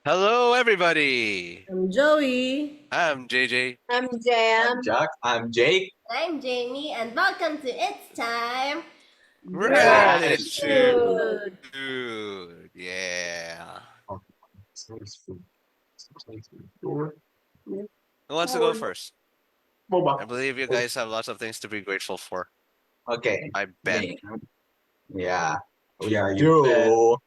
Hello, everybody. I'm Joey. I'm JJ. I'm Jam. Jack. I'm Jake. I'm Jamie, and welcome to It's Time. Gratitude. Gratitude. Yeah. Oh, someone's food. Someone's food. Who wants to go first? I Boba. believe you guys have lots of things to be grateful for. Okay. I bet. Me. Yeah. Yeah, you Do.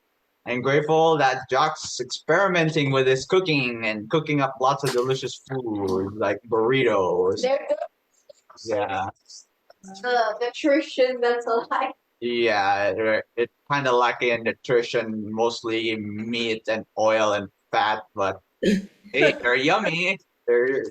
I'm grateful that Jock's experimenting with his cooking and cooking up lots of delicious food like burritos. They're good. Yeah. The nutrition that's alive. Yeah, it's kind of lacking in nutrition, mostly meat and oil and fat, but hey, they're yummy. They're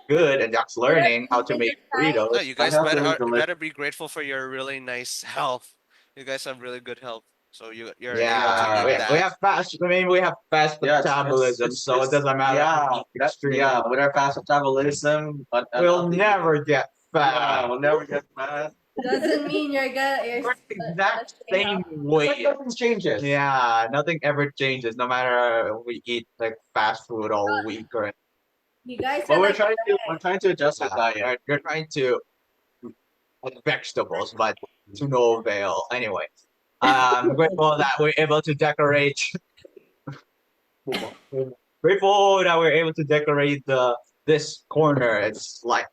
good, and Jack's learning how to make No, burritos. you I guys have better really delicious. better be grateful for your really nice health. You guys have really good health, so you're able to Yeah, eat we that. have fast. I mean, we have fast metabolism, so it doesn't matter. Yeah, with our fast metabolism, but We'll never get yeah, fat. we'll never get fat. Doesn't mean you're gonna. We're the exact same weight. Nothing changes. Yeah, nothing ever changes, no matter we eat like fast food all week or. You guys But are we're like trying to adjust our diet. You're trying to eat vegetables, but to no avail. Anyway, I'm grateful that we're able to decorate. Grateful that we're able to decorate this corner. It's like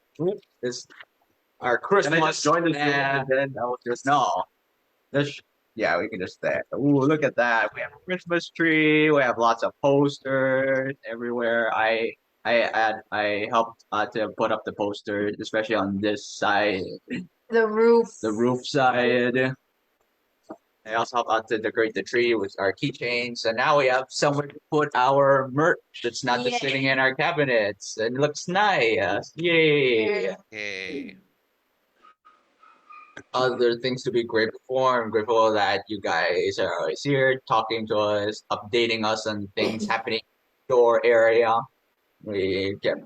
it's our And I Christmas. just joined the Zoom, and and then I was just no, this yeah, we can just stay. Ooh, look at that! We have a Christmas tree. We have lots of posters everywhere. I helped to put up the posters, especially on this side, The roof. the roof side. I also helped out to decorate the tree with our keychains, and now we have somewhere to put our merch that's not just Yeah. sitting in our cabinets. It looks nice. Yay! Yeah. Hey. Other things to be grateful for. I'm grateful that you guys are always here talking to us, updating us on things happening in your area. We get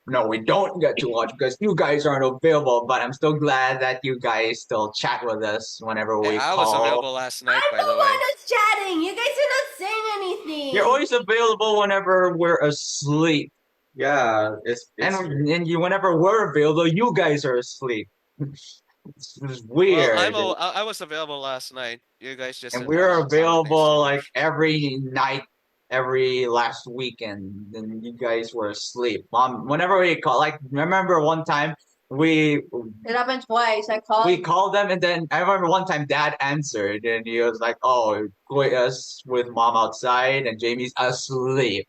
no, we don't get to watch because you guys aren't available, but I'm still glad that you guys still chat with us whenever Hey, we I was call. available last night, I'm by the the one way. who's chatting. You guys are not saying anything. You're always available whenever we're asleep. yeah, it's And you whenever we're available, you guys are asleep. It's Well, weird. I was available last night. You guys just And didn't have we're lots of things to available like watch. every night, every last weekend, and you guys were asleep. Whenever we call, like remember one time we It happened twice. I we called. called them, and then I remember one time Dad answered, and he was like, "Oh, quit us with Mom outside, and Jamie's asleep."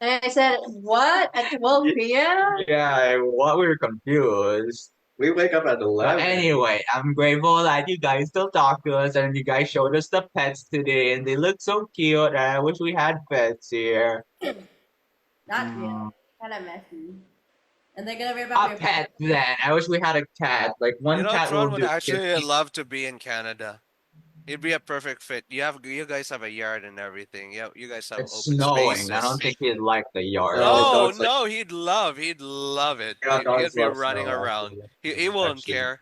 And I said, what? At 12 p.m.? Yeah, what we were confused. we wake up at But 11. anyway, I'm grateful that you guys still talk to us and you guys showed us the pets today and they look so cute. And I wish we had pets here. not really. Mm, Kind of messy. And they're gonna rip a up your pet then. I wish we had a cat. Like You one know, cat will Tron would do. actually love to be in Canada. He'd be a perfect fit. You guys have a yard and everything. Yeah, you guys have It's open snowing. I don't spaces. think he'd like the yard. No, No, dogs like no, he'd love it. yeah, He'd dogs be love running snow. around. Actually, He won't actually, care.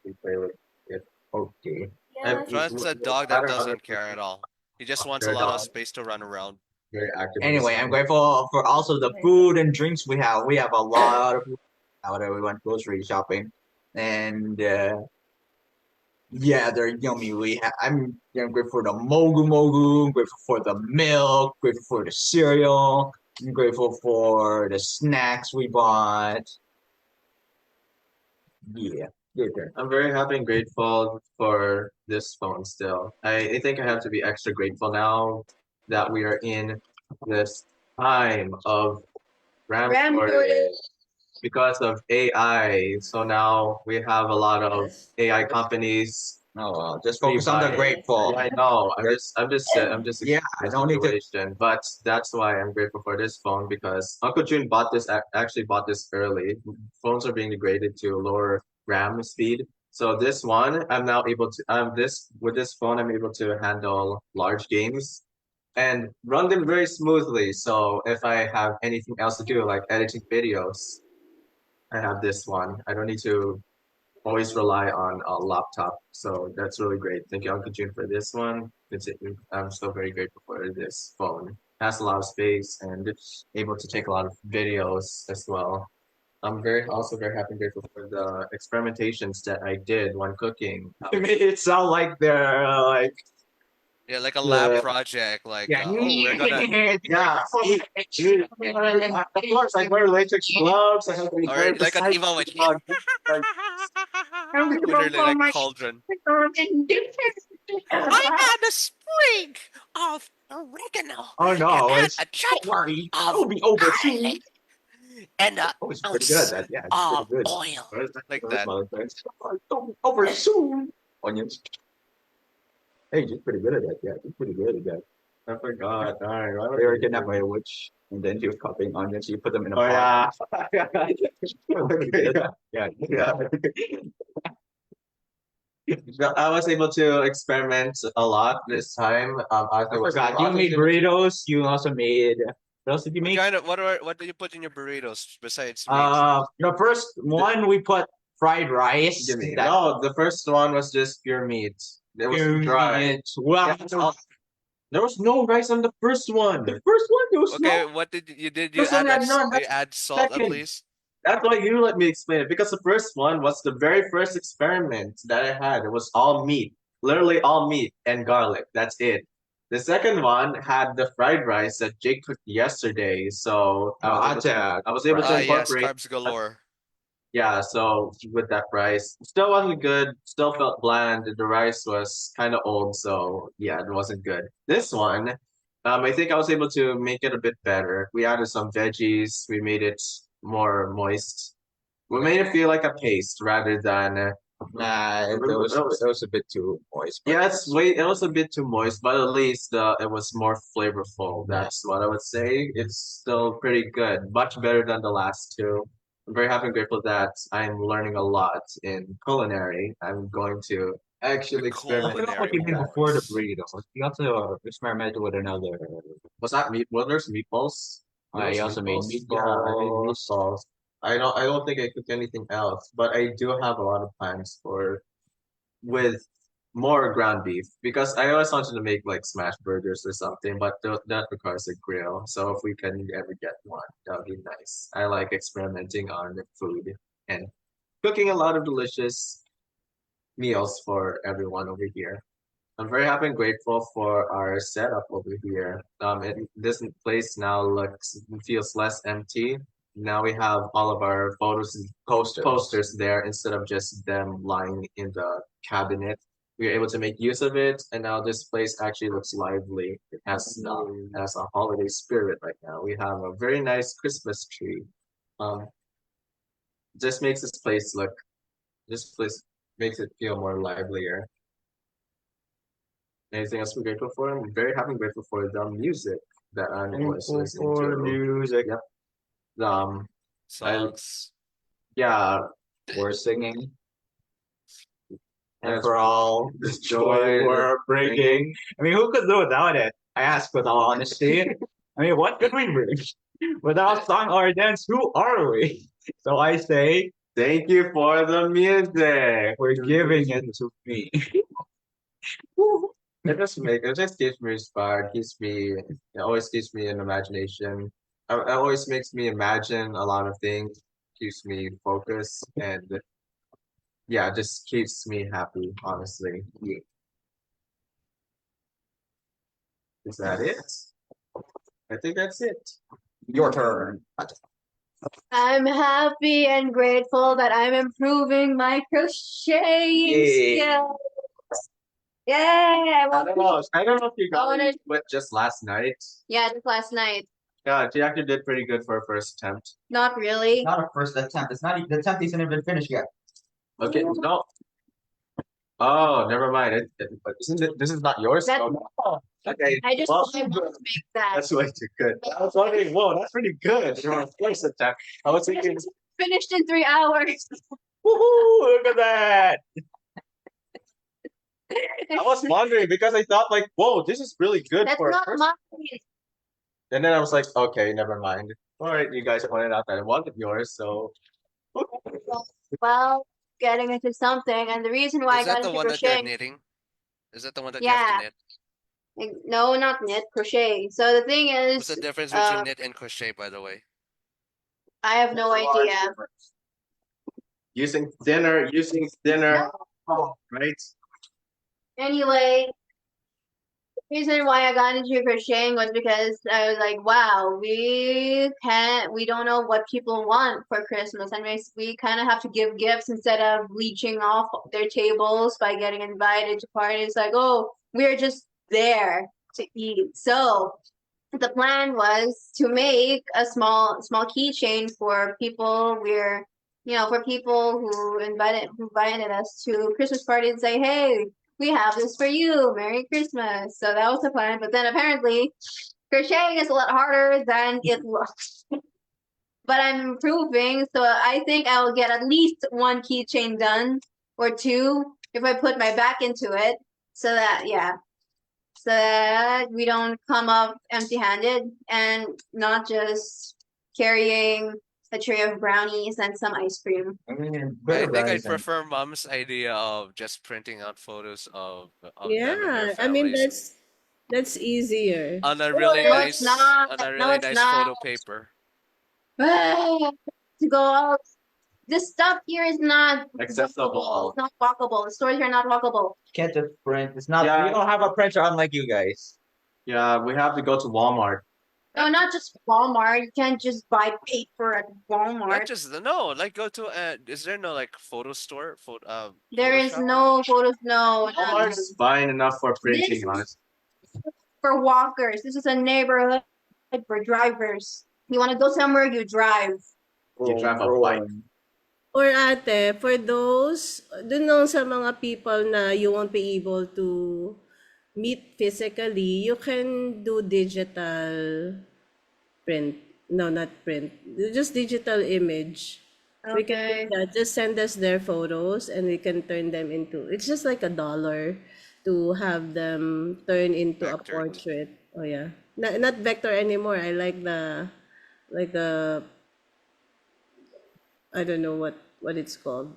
we play with it. Okay. Yeah. Tron's a dog that doesn't care at all. He just wants a Their lot of dog space to run around. very active. Anyway, I'm grateful for also the food and drinks we have. We have a lot of food now that we went grocery shopping. And yeah, they're yummy. I'm grateful for the mogu mogu. I'm grateful for the milk. Grateful for the cereal. I'm grateful for the snacks we bought. Yeah, good. I'm very happy and grateful for this phone still. I think I have to be extra grateful now that we are in this time of RAM RAM shortage shortage. because of AI. So now we have a lot of Yes. AI companies. Oh well, just focus on the Bye. grateful. Yeah, I know. I'm just Yeah, I don't need to. situation. But that's why I'm grateful for this phone because Uncle June bought this actually bought this early. Phones are being degraded to lower RAM speed. So this one, I'm now able to this with this phone, I'm able to handle large games and run them very smoothly. So if I have anything else to do, like editing videos, I have this one. I don't need to always rely on a laptop. So that's really great. Thank you, Uncle June, for this one. I'm so very grateful for this phone. has a lot of space and able to take a lot of videos as well. I'm also very happy and grateful for the experimentations that I did when cooking. I made it sound like they're like Yeah, like a lab Yeah. project. Like, yeah, oh, we're gonna. yeah. Of course, I wear latex gloves. I have to Or wear like an the Eva with. like, Literally like cauldron. I add a sprig of oregano oh and no, add it's a don't chunk worry, of it'll be over soon. garlic and a Oh, it's pretty good ounce at that. Yeah, it's of pretty good. oil. Where's that? Like Where's that. my friends? Don't be over soon. Onions. Hey, she's pretty good at that. Yeah, she's pretty good at that. I forgot. Darn, why They were would I kidnapped by a witch, and then she was cutting onions. You put them in a Oh pot. yeah. Yeah. Yeah. So I was able to experiment a lot this time. I Arthur was forgot. You Arthur made was able to- burritos. You also made. What else did you make? What do you put in your burritos besides meat? The first one we put fried rice. Give me. That No, the first one was just pure meat. It was pure dry. meat. Wow. Yeah, there was no rice on the first one. The first one there was Okay, no. what did you did? First one had none, You that's add salt at second. least? That's why you let me explain it because the first one was the very first experiment that I had. It was all meat, literally all meat and garlic. That's it. The second one had the fried rice that Jake cooked yesterday. So I was able to Ah, yes, incorporate. carbs galore. Yeah, so with that rice, still wasn't good. Still felt bland. The rice was kind of old, so yeah, it wasn't good. This one, I think I was able to make it a bit better. We added some veggies. We made it more moist. We made it feel like a paste rather than. Nah, it was a bit too moist. but Yeah, it was a bit too moist, but at least it was more flavorful. That's what I would say. It's still pretty good, much better than the last two. I'm very happy and grateful that I'm learning a lot in culinary. I'm going to actually I experiment. forgot what you did before the burritos. You also experimented with another. Was that meat? Well, there's meatballs. I also made Yeah, I made meatballs. meatballs. I don't think I cook anything else, but I do have a lot of plans for with more ground beef because I always wanted to make like smash burgers or something, but that requires a grill. So if we can ever get one, that would be nice. I like experimenting on the food and cooking a lot of delicious meals for everyone over here. I'm very happy and grateful for our setup over here. This place now looks feels less empty. Now we have all of our photos and posters there instead of just them lying in the cabinet. We were able to make use of it, and now this place actually looks lively. It has a holiday spirit right now. We have a very nice Christmas tree. Um, just makes this place makes it feel more livelier. Anything else we're grateful for? I'm very happy and grateful for the music that I'm always listening to. music. Yep. Um, Songs. yeah, We're singing. And Yes. for all the the joy joy we're bringing. I mean, who could do without it? I ask with all honesty. I mean, what could we bring? Without song or dance, who are we? So I say, Thank you for the music. we're giving it to me. It just keeps me inspired, it always keeps me in imagination. It always makes me imagine a lot of things, keeps me focused, and yeah, just keeps me happy, honestly. Is that it? I think that's it. Your turn. I'm happy and grateful that I'm improving my crocheting Yay. skills. Yay! I want I don't know if you I wanna- went just last night. Yeah, just last night. Yeah, she actually did pretty good for her first attempt. Not really. Not a first attempt. It's not the attempt isn't even finished yet. Okay, no. Oh, never mind. This is not yours? That's- Oh, okay. I just Well, want to make that. that's way too good. I was wondering, whoa, that's pretty good. Your first attempt. I was thinking, Finished in 3 hours. woohoo, look at that. I was wondering because I thought like, whoa, this is really good That's for a not first. mine. And then I was like, okay, never mind. All right, you guys pointed out that I wanted yours, so Well, getting into something, and the reason why Is I that got the into one that you're crocheting. knitting? Is that the one that you have Yeah. to knit? Like, no, not knit, crochet. So the thing What's the is, difference between knit and crochet, by the way? I have no idea. Using dinner, right? Anyway, the reason why I got into crocheting was because I was like, wow, we don't know what people want for Christmas. And we kind of have to give gifts instead of leeching off their tables by getting invited to parties. Like, oh, we're just there to eat. So the plan was to make a small keychain for people for people who invited us to Christmas party and say, hey, we have this for you. Merry Christmas. So that was the plan. But then apparently crocheting is a lot harder than it looks. But I'm improving, so I think I will get at least one keychain done or two if I put my back into it. So that we don't come up empty-handed and not just carrying a tray of brownies and some ice cream. I mean, I think I'd prefer mom's idea of just printing out photos of them and their Yeah, I mean families that's easier. on a really No, it's not. on a No, really it's nice not. photo paper. To go out. This stuff here is not Accessible. walkable. It's not walkable. The stores are not walkable. can't just print. It's not. Yeah. We don't have a printer unlike you guys. Yeah, we have to go to Walmart. No, not just Walmart. You can't just buy paper at Not Walmart. just no, like go to is there no like photo store? There photo is shop? no photos. No, Walmart's buying enough for printing, This- honestly. for walkers. This is a neighborhood for drivers. You want to go somewhere, you drive. You drive a bike. Or ate, for those, dun lang sa mga people na you won't be able to meet physically, you can do digital print. No, not print. Just digital image. We can do that. Just send us their photos and we can turn them into, it's just like $1 to have them turn into a Vectored. portrait. Oh yeah. Not vector anymore. I like the I don't know what it's called.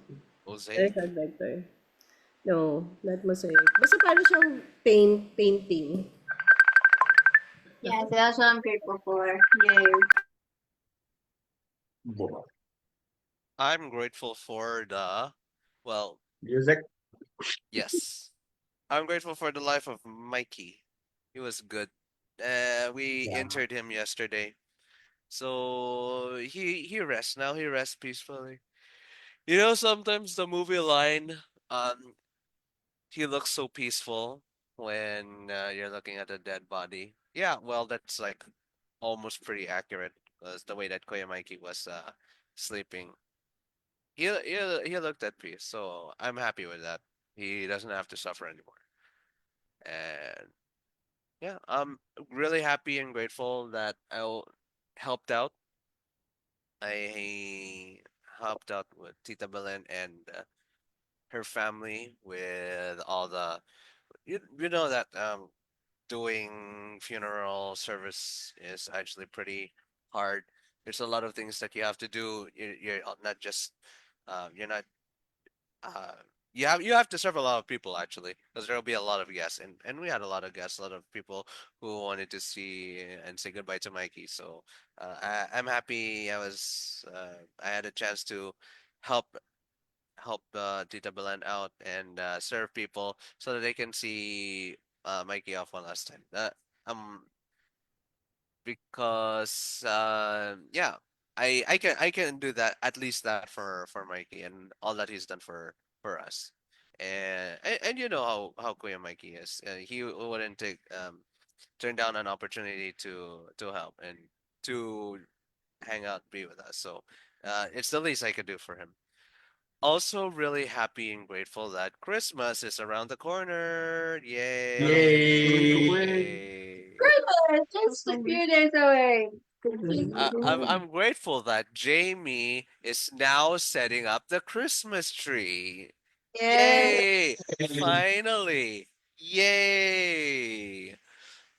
Mosaic. There's a vector. No, not mosaic. Basta parang siyang painting. Yeah, so that's what I'm grateful for. Yay. I'm grateful for the well, Music. yes. I'm grateful for the life of Mikey. He was good. We Yeah. entered him yesterday. So he rests now. He rests peacefully. You know, sometimes the movie line, he looks so peaceful when you're looking at a dead body. Yeah, well, that's like almost pretty accurate because the way that Kuya Mikey was sleeping, he looked at peace. So I'm happy with that. He doesn't have to suffer anymore. And yeah, I'm really happy and grateful that helped out. I helped out with Tita Belen and her family with all the you know that doing funeral service is actually pretty hard. There's a lot of things that you have to do. You're not just you're not uh you have to serve a lot of people actually because there'll be a lot of guests and we had a lot of guests, a lot of people who wanted to see and say goodbye to Mikey. So I'm happy I had a chance to help Tita Belen out and serve people so that they can see Mikey off one last time. Um, because yeah, I can do that at least that for Mikey and all that he's done for us. And you know how Kuya Mikey is. He wouldn't take turn down an opportunity to help and to hang out, be with us. So it's the least I could do for him. Also, really happy and grateful that Christmas is around the corner. Yay! Yay. Just a few days away. I'm grateful that Jamie is now setting up the Christmas tree. Yay. Yay! Finally! Yay!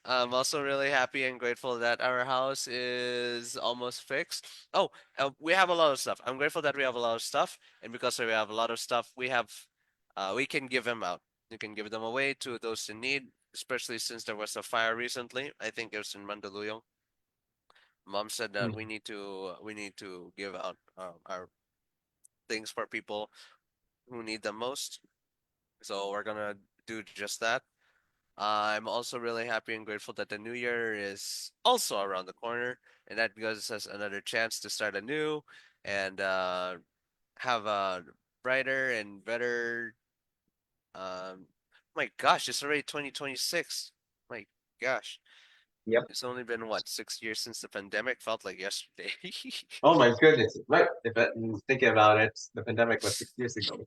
I'm also really happy and grateful that our house is almost fixed. Oh, we have a lot of stuff. I'm grateful that we have a lot of stuff, and because we have a lot of stuff, we can give them out. You can give them away to those in need. especially since there was a fire recently. I think it was in Mandaluyong. Mom said that we need to give out our things for people who need them most. So we're gonna do just that. I'm also really happy and grateful that the new year is also around the corner, and that gives us another chance to start anew and have a brighter and better. My gosh, it's already 2026. My gosh, Yep. it's only been what, 6 years since the pandemic? Felt like yesterday. Oh my goodness! Right. If thinking about it, the pandemic was 6 years ago.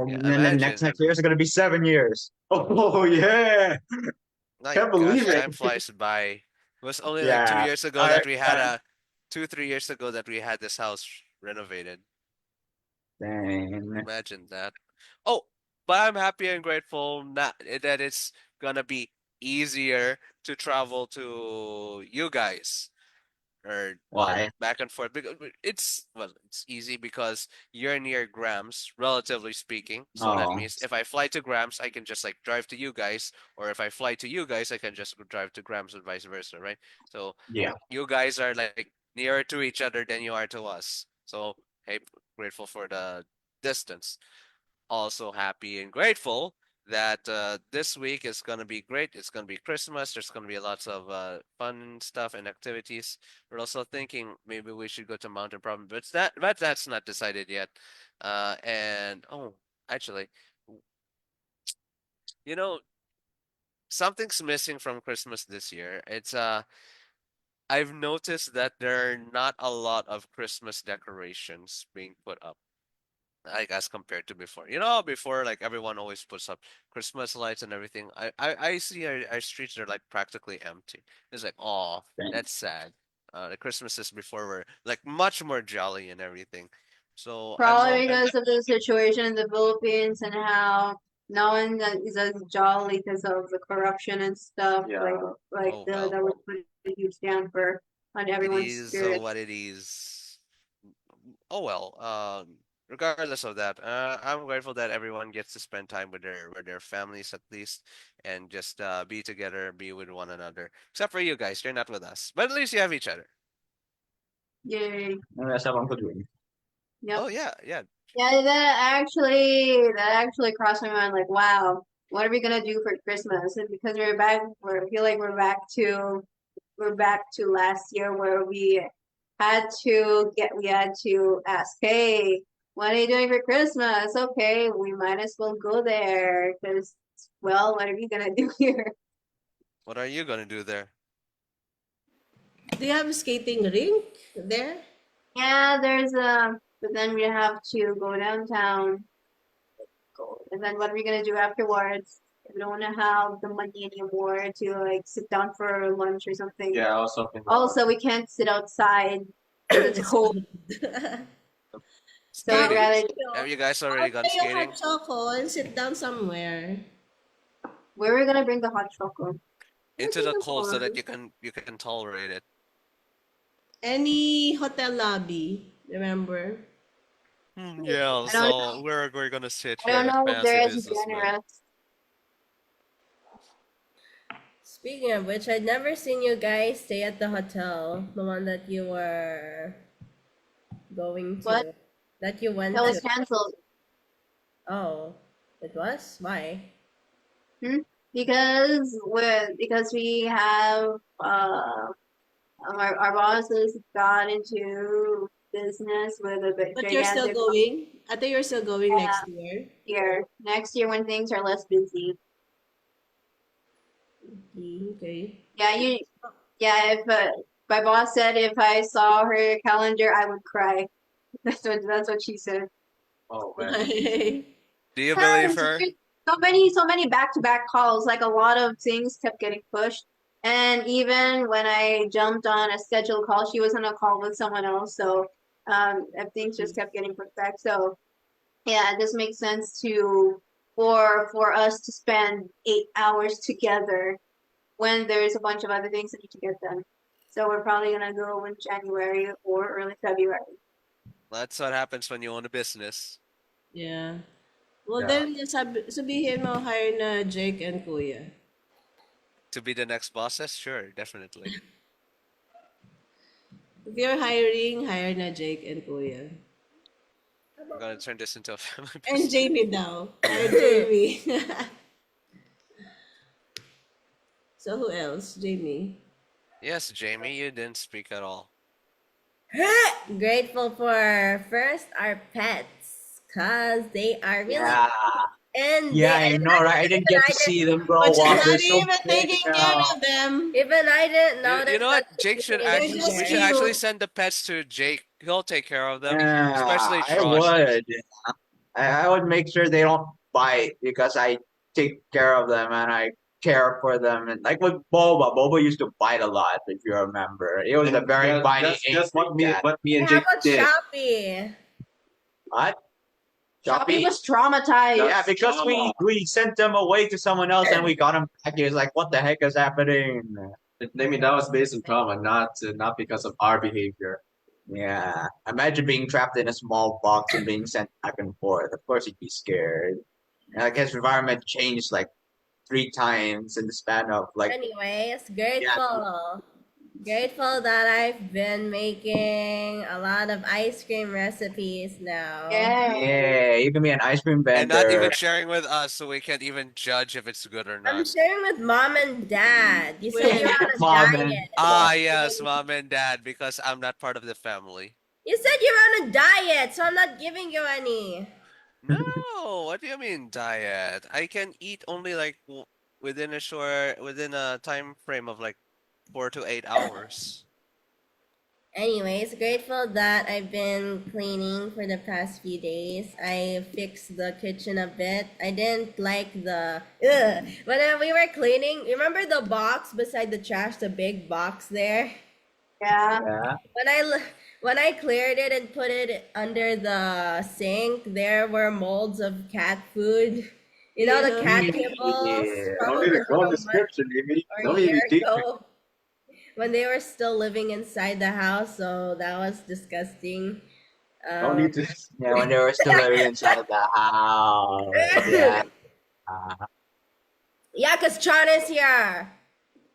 Yeah, And then the next imagine. year is gonna be 7 years. Oh yeah! My Can't gosh, believe it. time flies by. It was only like two Yeah. years ago I, that we had a 2, 3 years ago that we had this house renovated. dang. Imagine that. Oh, but I'm happy and grateful not that it's gonna be easier to travel to you guys or well Why? back and forth because it's easy because you're near Grams, relatively speaking. So that Oh, means if I fly to Grams, I can just like drive to you guys, or if I fly to you guys, I can just drive to Grams and vice versa, right? So Yeah. you guys are like nearer to each other than you are to us. So hey, grateful for the distance. Also happy and grateful that this week is gonna be great. It's gonna be Christmas. There's gonna be lots of fun stuff and activities. We're also thinking maybe we should go to Mountain Province, but that's not decided yet. And oh, actually, you know, something's missing from Christmas this year. It's I've noticed that there are not a lot of Christmas decorations being put up. Like as compared to before. You know, before like everyone always puts up Christmas lights and everything. I see our streets are like practically empty. It's like, oh, dang. that's sad. The Christmases before were like much more jolly and everything. So Probably because of the situation in the Philippines and how no one is as jolly because of the corruption and stuff. Yeah. Oh well, That would put a huge damper on it everyone's is spirits. what it is. Oh well. Regardless of that, I'm grateful that everyone gets to spend time with their families at least, and just be together, be with one another. Except for you guys, you're not with us, but at least you have each other. Yay. That's how I'm doing. Yep. Oh yeah, yeah. Yeah, that actually crossed my mind. Like, wow, what are we gonna do for Christmas? And because I feel like we're back to last year where we had to ask, hey, what are you doing for Christmas? Okay, we might as well go there because, well, what are we gonna do here? What are you gonna do there? Do you have a skating rink there? Yeah, but then we have to go downtown. And then what are we gonna do afterwards? We don't wanna have the money anymore to like sit down for lunch or something. Yeah. Also. Also, we can't sit outside because it's cold. So we'd Skating. rather. Have you guys already I'll gone buy you skating? hot choco and sit down somewhere. Where are we gonna bring the hot chocolate? Into the Maybe cold so that before. you can tolerate it. Any hotel lobby, remember? Yeah, I don't so we're gonna sit I here don't like know if fancy they're as businessmen. generous. Speaking of which, I'd never seen you guys stay at the hotel, the one that you were going to, What? that you went That was to. canceled. Oh, it was? Why? Because we have our bosses got into business with a big But you're still gigantic going? I think you're still going next year. year. Next year when things are less busy. Okay. Yeah, if my boss said if I saw her calendar I would cry. That's what she said. Oh man. Do you believe Because her? so many back-to-back calls, like a lot of things kept getting pushed. And even when I jumped on a scheduled call, she was on a call with someone else. So things just kept getting pushed back. So yeah, it just makes sense for us to spend 8 hours together when there's a bunch of other things that need to get done. So we're probably gonna go in January or early February. That's what happens when you own a business. Yeah. Well, Yeah. then sabihin mo hire na Jake and Kuya. To be the next bosses? Sure, definitely. If you're hiring, hire na Jake and Kuya. We're gonna turn this into a family And business. Jamie daw. Hire Jamie. So who else? Jamie. Yes, Jamie, you didn't speak at all. Grateful for first our pets, cause they are really Yeah. and Yeah, they, I know, right? I didn't get to see them grow But you're up. not They're so even big taking care now. of them. even I didn't You notice know that what? Jake should they They're actually. just We there. should actually cute. send the pets to Jake. He'll take care of them, Yeah, especially I Tron. would. I would make sure they don't bite because I take care of them and I care for them. And like with Boba used to bite a lot, if you remember. It was a And very bitey, that's angry cat. what me and How Jake about did. Shopee? What? Shoppy Choppy? was traumatized. Yeah, because we sent them away to someone else and we got them back. He was like, "What the heck is happening?" I mean, that was based on trauma, not because of our behavior. Yeah, imagine being trapped in a small box and being sent back and forth. Of course, he'd be scared. And like his environment changed like 3 times in the span of like Anyways, yeah. grateful that I've been making a lot of ice cream recipes now. Yeah. Yeah, you can be an ice cream And not vendor. even sharing with us, so we can't even judge if it's good or I'm not. sharing with mom and dad. You said Wait, you're on a Mom diet. and Ah, yes, mom and dad, because I'm not part of the family. You said you're on a diet, so I'm not giving you any. No, what do you mean diet? I can eat only like within a time frame of like 4 to 8 hours. Anyways, grateful that I've been cleaning for the past few days. I fixed the kitchen a bit. I didn't like the when we were cleaning. Remember the box beside the trash, the big box there? Yeah. yeah. When I cleared it and put it under the sink, there were molds of cat food. You know the cat kibbles Yeah. probably from a month Amy. or a year ago when they were still living inside the house. So that was disgusting. to. Yeah, when they were still living inside the house. Yeah. Yeah, cause Tron is here.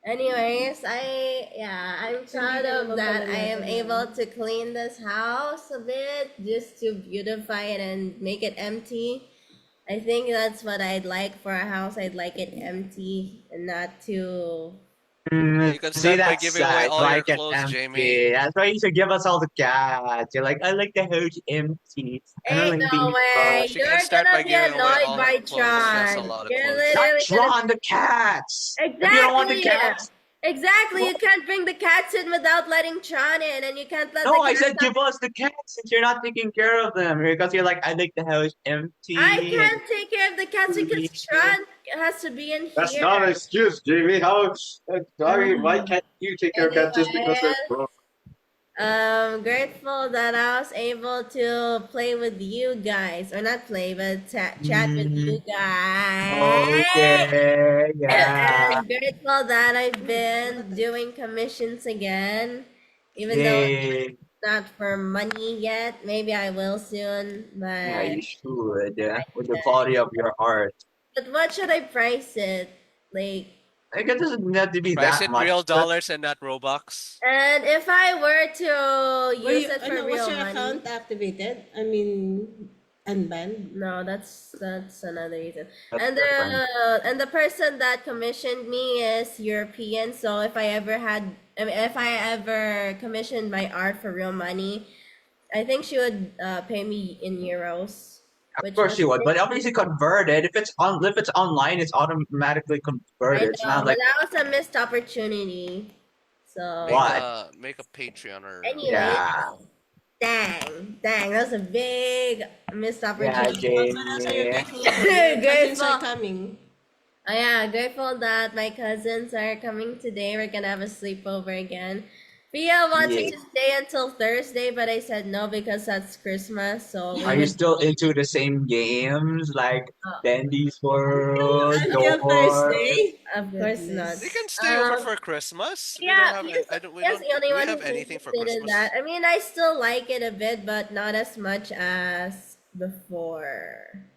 Anyways, I'm proud of that. I am able to clean this house a bit just to beautify it and make it empty. I think that's what I'd like for a house. I'd like it empty and not too. You can See, start by that's giving away sad. all your Like it clothes, empty. Jamie. That's why you should give us all the cats. You're like, I like the house empty. I don't Ain't like no being way. She You're can start by gonna be giving away annoyed all by her clothes. She has a Tron. lot of You're clothes. Not literally gonna. drawn the cats. Exactly. If you don't want the cats, Exactly. You can't bring the cats in without letting Tron in, and you can't let no, the I cats said give us the cats since you're not taking care of them because you're like, I like the house empty. I and can't take care of the cats because Tron has to be in That's here. not an excuse, Jamie. Why can't you take care of that just because they're Anyways. grown? Grateful that I was able to play with you guys, or not play, but chat with you guys. Okay, yeah. And grateful that I've been doing commissions again, even though Yay. not for money yet. Maybe I will soon, Yeah, but you should. Yeah, with the quality of your art. what should I price it? Like, I guess it doesn't have to be Price that it much. real but- dollars and not Robux. and if I were to Were use you, it for was real your money, account activated? I mean, unbanned? no, that's another reason. That's And the person that commissioned me is European, so if I ever commissioned my art for real money, I think she would pay me in euros. Of course you would, but obviously converted. If it's online, it's automatically I converted. It's know, not but like that was a missed opportunity. So What? Make a Patreon or Anyway. yeah, dang, that was a big missed yeah, opportunity. Also, you're Jamie. grateful for your cousins Grateful. are coming. Oh yeah, grateful that my cousins are coming today. We're gonna have a sleepover again. Pia wanted Yeah. to stay until Thursday, but I said no because that's Christmas. So we Are you would- still into the same games like Oh. Dandy's World? Until Door? Thursday? of course not. Goodness. You can stay over for Christmas. Yeah, We yes, don't have. I don't. We yes, don't. the only Do we one have who's anything for interested in Christmas? that. I mean, I still like it a bit, but not as much as before.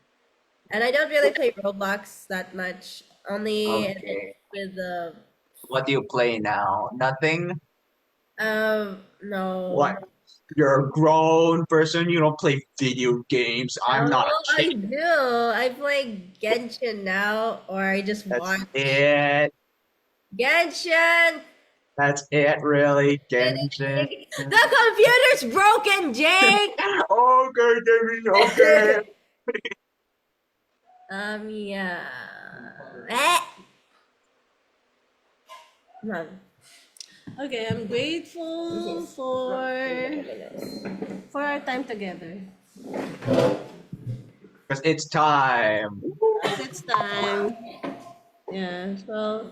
And I don't really play Roblox that much. Only Okay. with the What do you play now? Nothing? No. What? You're a grown person. You don't play video games. I'm not a Oh, I kid. do. I play Genshin now, or I just That's watch it. Genshin. That's it, really. Genshin. The computer's broken, Jake. Okay, David. Okay. Yeah. Eh. No. Okay, I'm grateful for our time together. Because it's time. It's time. Yeah, so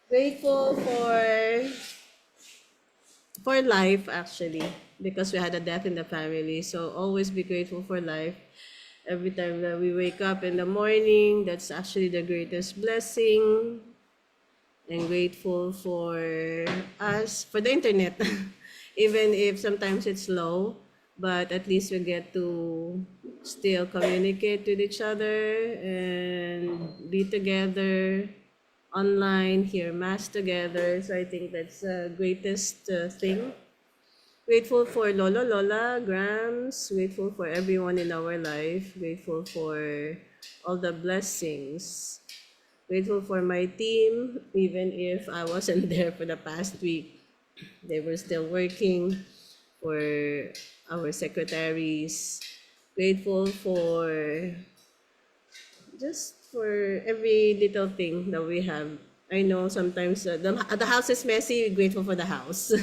grateful for life actually because we had a death in the family. So always be grateful for life. Every time that we wake up in the morning, that's actually the greatest blessing. And grateful for us, for the internet. Even if sometimes it's slow, but at least we get to still communicate with each other and be together online, hear mass together. So I think that's the greatest thing. Grateful for Lolo, Lola, Grams, grateful for everyone in our life, grateful for all the blessings. Grateful for my team, even if I wasn't there for the past week. They were still working for our secretaries. Grateful for just for every little thing that we have. I know sometimes the house is messy, grateful for the house.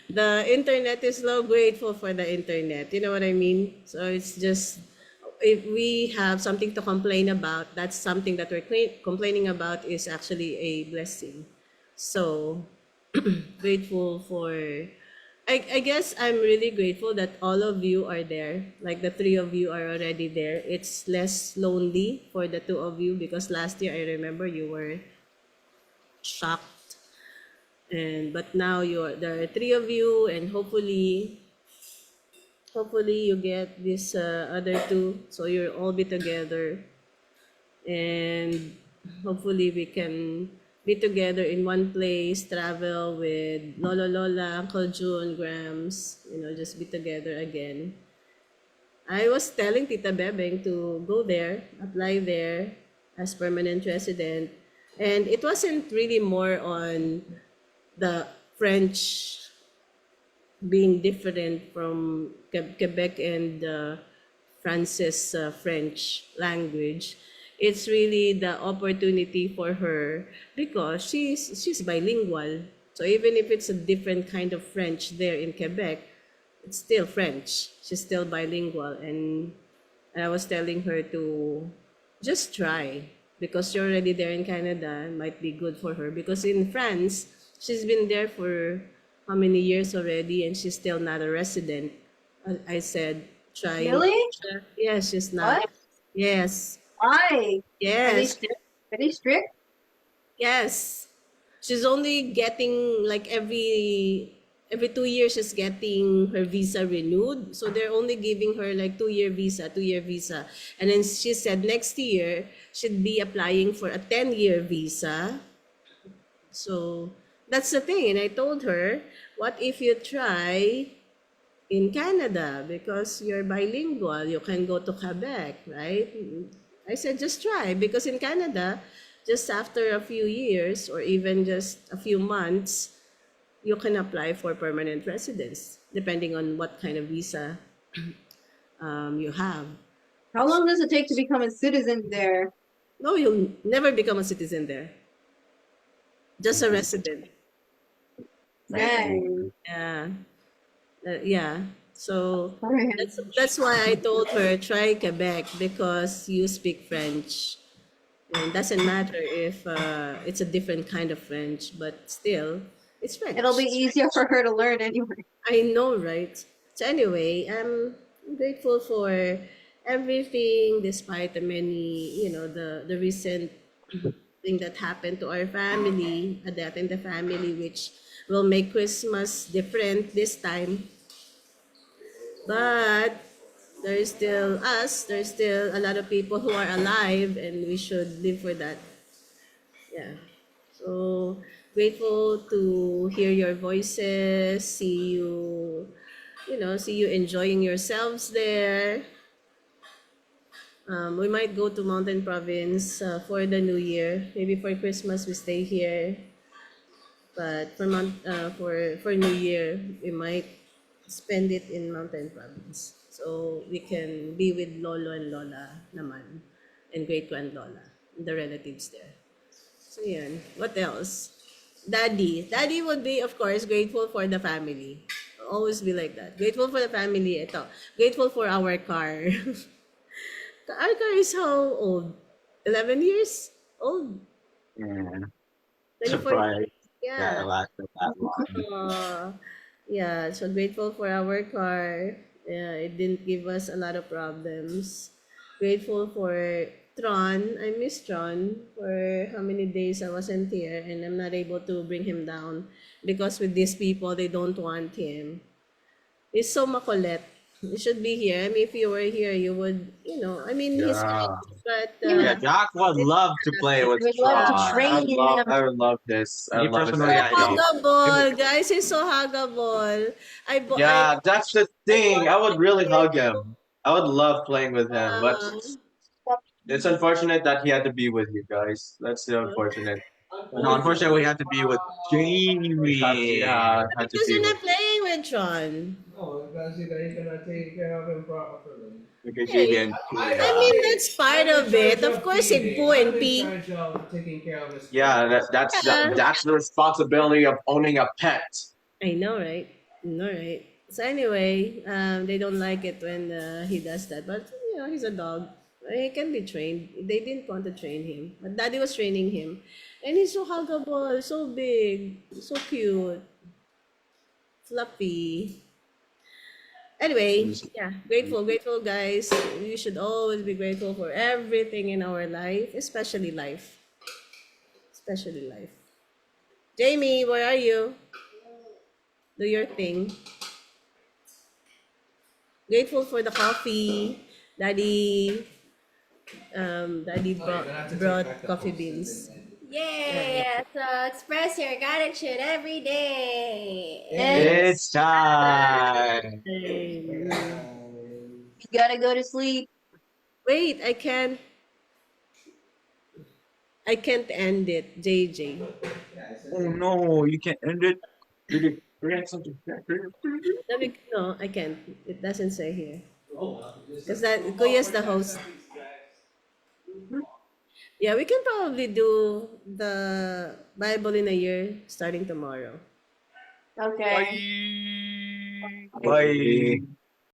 The internet is low, grateful for the internet. You know what I mean? So it's just, if we have something to complain about, that's something that we're complaining about is actually a blessing. So grateful for, I guess I'm really grateful that all of you are there. Like the three of you are already there. It's less lonely for the two of you because last year I remember you were shocked. But now there are three of you, and hopefully you get this other two, so you'll all be together, and hopefully we can be together in one place, travel with Lolo Lola, Uncle June, Grams, just be together again. I was telling Tita Bebeng to go there, apply there as permanent resident, and it wasn't really more on the French being different from Quebec and Francis French language. It's really the opportunity for her because she's bilingual. So even if it's a different kind of French there in Quebec, it's still French. She's still bilingual, and I was telling her to just try because you're already there in Canada. It might be good for her because in France, she's been there for how many years already, and she's still not a resident. I said, try. Really? Yes, she's not. What? Yes. Why? Are they Yes. strict? Are they strict? Yes. She's only getting like every 2 years she's getting her visa renewed. So they're only giving her like 2-year visa, 2-year visa. And then she said next year she'd be applying for a 10-year visa. So that's the thing. And I told her, what if you try in Canada because you're bilingual, you can go to Quebec, right? I said, just try because in Canada, just after a few years or even just a few months, you can apply for permanent residence depending on what kind of visa you have. How long does it take to become a citizen there? No, you'll never become a citizen there. Just a resident. Dang. Yeah. Yeah. So Alright. that's why I told her try Quebec because you speak French. And it doesn't matter if it's a different kind of French, but still, it's French. It'll be easier for her to learn anyway. I know, right? So anyway, I'm grateful for everything despite the many, the recent thing that happened to our family, a death in the family, which will make Christmas different this time. But there's still us, there's still a lot of people who are alive, and we should live for that. Yeah. So Grateful to hear your voices, see you enjoying yourselves there. We might go to Mountain Province for the New Year. Maybe for Christmas we stay here, but for New Year we might spend it in Mountain Province. So we can be with Lolo and Lola naman, and great grand Lola, the relatives there. So yan. What else? Daddy would be, of course, grateful for the family. Always be like that. Grateful for the family. Ito. Grateful for our car. Our car is how old? 11 years old? Yeah. 24 Surprised that Yeah. it lasted that long. Yeah, so grateful for our car. Yeah, it didn't give us a lot of problems. Grateful for Tron. I miss Tron for how many days I wasn't here and I'm not able to bring him down because with these people, they don't want him. He's so makulit. He should be here. I mean, if you were here, you would, I mean, he's Yeah. nice, but Yeah, Jack would love to play with We'd love to Tron. train him. I would love this. I Me would love his personally, I energy. don't. huggable, guys. He's so huggable. Yeah, that's the thing. I would really hug him. I would love playing with him, but it's unfortunate that he had to be with you guys. That's the unfortunate. No, unfortunately, we had to be with Jamie. Yeah, had to Because be you're with. not playing with Tron. No, because you guys cannot take care of him properly. Because Jamie and I mean, that's part of it. Of course, if Poo and I'm in P. charge of taking care of his Yeah, that's the responsibility of owning a pet. I know, right? Right. So anyway, they don't like it when he does that. But he's a dog. He can be trained. They didn't want to train him, but Daddy was training him, and he's so huggable, so big, so cute, fluffy. Anyway, yeah, grateful, guys. We should always be grateful for everything in our life, especially life. Especially life. Jamie, where are you? Do your thing. Grateful for the coffee. Daddy brought coffee beans. Yay! So express your gratitude every day. It's time. You gotta go to sleep. Wait, I can't end it, JJ. Oh no, you can't end it. No, I can't. It doesn't say here. Because Kuya's the host. Yeah, we can probably do the Bible in a year starting tomorrow. Okay. Bye.